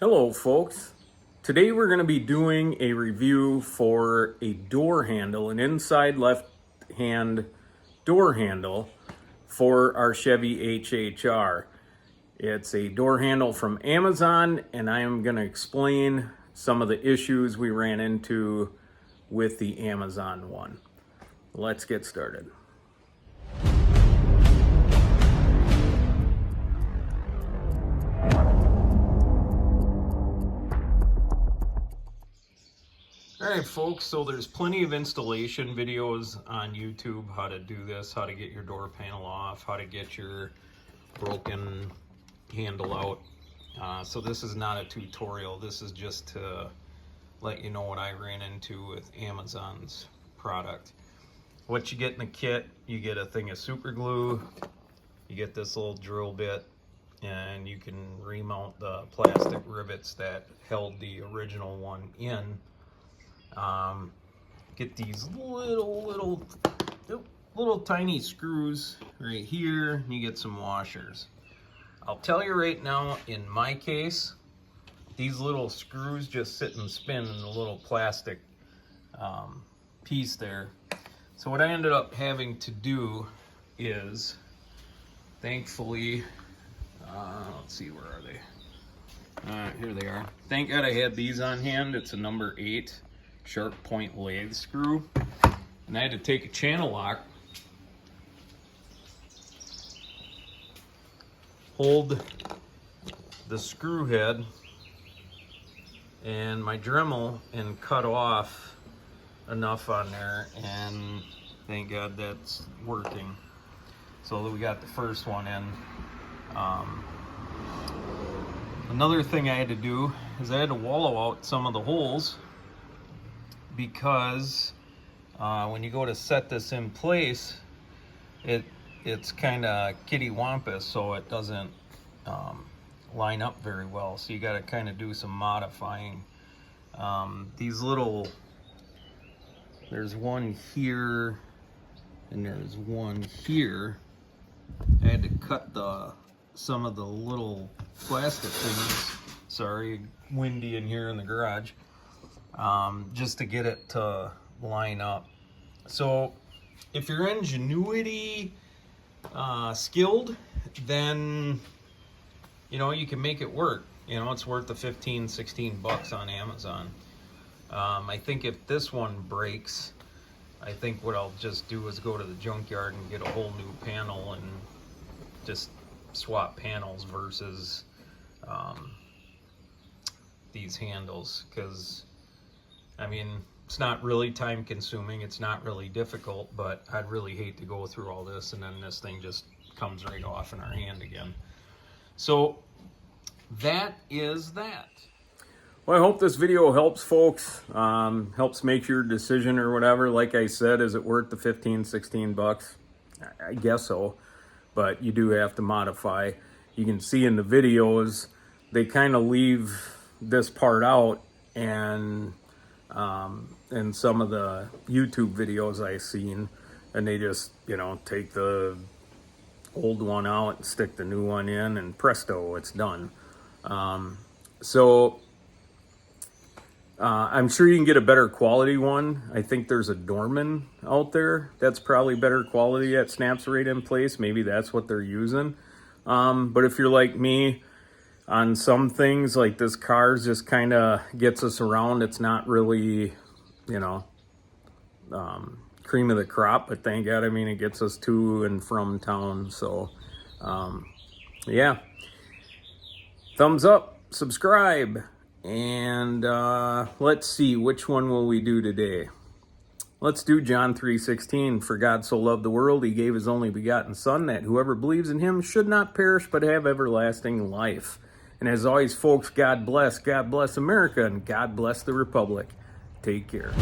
Hello folks, today we're going to be doing a review for a door handle, an inside left hand door handle for our Chevy HHR. It's a door handle from Amazon, and I am going to explain some of the issues we ran into with the Amazon one. Let's get started. Alright folks, so there's plenty of installation videos on YouTube, how to do this, how to get your door panel off, how to get your broken handle out. So this is not a tutorial, this is just to let you know what I ran into with Amazon's product. What you get in the kit, you get a thing of super glue, you get this little drill bit, and you can remount the plastic rivets that held the original one in. Get these little tiny screws right here. You get some washers. I'll tell you right now, in my case, these little screws just sit and spin in the little plastic piece there. So what I ended up having to do is, thankfully, let's see, where are they? Here they are. Thank God I had these on hand. It's a number 8 sharp point lathe screw, and I had to take a channel lock, hold the screw head and my Dremel and cut off enough on there, and thank God that's working. So we got the first one in. Another thing I had to do is I had to wallow out some of the holes, because when you go to set this in place, it's kind of kitty-wampus, so it doesn't line up very well. So you got to kind of do some modifying. These little, there's one here and there's one here. I had to cut some of the little plastic things. Sorry, windy in here in the garage. Just to get it to line up. So if you're ingenuity skilled, then you can make it work. It's worth the 15-16 bucks on Amazon. I think if this one breaks, I think what I'll just do is go to the junkyard and get a whole new panel and just swap panels versus these handles, because I mean, it's not really time consuming, it's not really difficult, but I'd really hate to go through all this and then this thing just comes right off in our hand again. So that is that. Well, I hope this video helps folks, helps make your decision or whatever. Like I said, is it worth the 15-16 bucks? I guess so, but you do have to modify. You can see in the videos, they kind of leave this part out, and in some of the YouTube videos I've seen, and they just, take the old one out and stick the new one in, and presto, it's done. So I'm sure you can get a better quality one. I think there's a Dorman out there that's probably better quality that snaps right in place. Maybe that's what they're using. But if you're like me, on some things, like this car just kind of gets us around. It's not really, cream of the crop, but thank God, it gets us to and from town. So, yeah. Thumbs up, subscribe, and let's see, which one will we do today? Let's do John 3:16. For God so loved the world, he gave his only begotten Son, that whoever believes in him should not perish, but have everlasting life. And as always, folks, God bless America, and God bless the Republic. Take care.